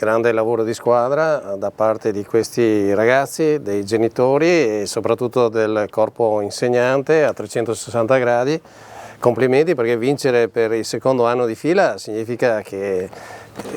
Grande lavoro di squadra da parte di questi ragazzi, dei genitori e soprattutto del corpo insegnante a 360 gradi. Complimenti, perché vincere per il secondo anno di fila significa che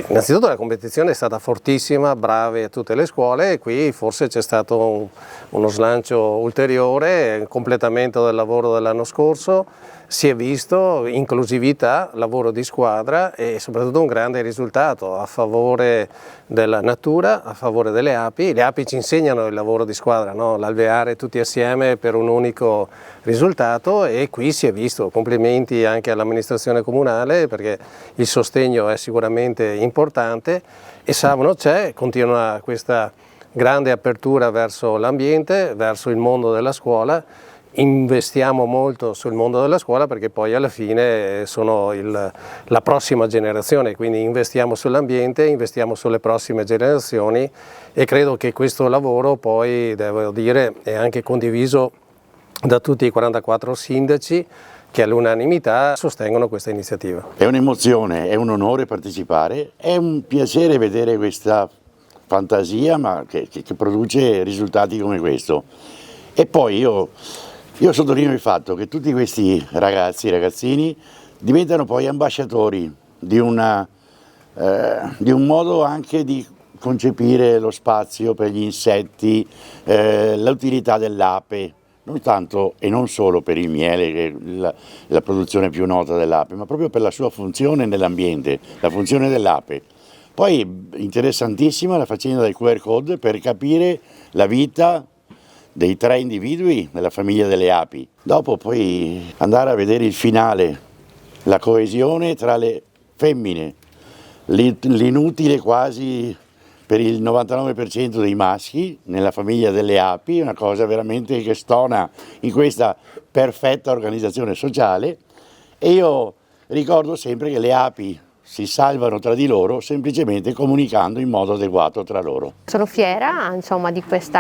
innanzitutto la competizione è stata fortissima, brave a tutte le scuole, e qui forse c'è stato uno slancio ulteriore, il completamento del lavoro dell'anno scorso, si è visto inclusività, lavoro di squadra e soprattutto un grande risultato a favore della natura, a favore delle api. Le api ci insegnano il lavoro di squadra, no? L'alveare tutti assieme per un unico risultato, e qui si è visto. Complimenti anche all'amministrazione comunale, perché il sostegno è sicuramente importante e Savno c'è, continua questa grande apertura verso l'ambiente, verso il mondo della scuola. Investiamo molto sul mondo della scuola perché poi alla fine sono la prossima generazione, quindi investiamo sull'ambiente, investiamo sulle prossime generazioni, e credo che questo lavoro poi, devo dire, è anche condiviso da tutti i 44 sindaci che all'unanimità sostengono questa iniziativa. È un'emozione, è un onore partecipare, è un piacere vedere questa fantasia ma che produce risultati come questo. E poi io sottolineo il fatto che tutti questi ragazzini diventano poi ambasciatori di un modo anche di concepire lo spazio per gli insetti, l'utilità dell'ape, non tanto e non solo per il miele, che è la produzione più nota dell'ape, ma proprio per la sua funzione nell'ambiente, la funzione dell'ape. Poi interessantissima la faccenda del QR code per capire la vita dei 3 individui della famiglia delle api. Dopo poi andare a vedere il finale, la coesione tra le femmine, l'inutile quasi per il 99% dei maschi nella famiglia delle api, una cosa veramente che stona in questa perfetta organizzazione sociale. E io ricordo sempre che le api si salvano tra di loro semplicemente comunicando in modo adeguato tra loro. Sono fiera, insomma, di questo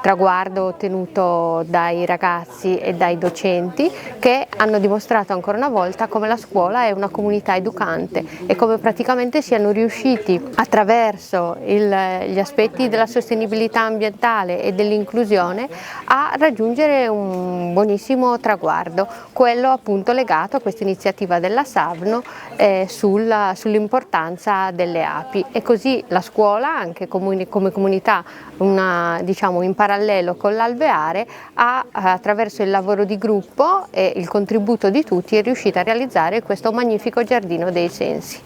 traguardo ottenuto dai ragazzi e dai docenti, che hanno dimostrato ancora una volta come la scuola è una comunità educante e come praticamente siano riusciti, attraverso gli aspetti della sostenibilità ambientale e dell'inclusione, a raggiungere un buonissimo traguardo, quello appunto legato a questa iniziativa della Savno sull'importanza delle api. E così la scuola, anche come comunità, diciamo in parallelo con l'alveare, attraverso il lavoro di gruppo e il contributo di tutti, è riuscita a realizzare questo magnifico giardino dei sensi.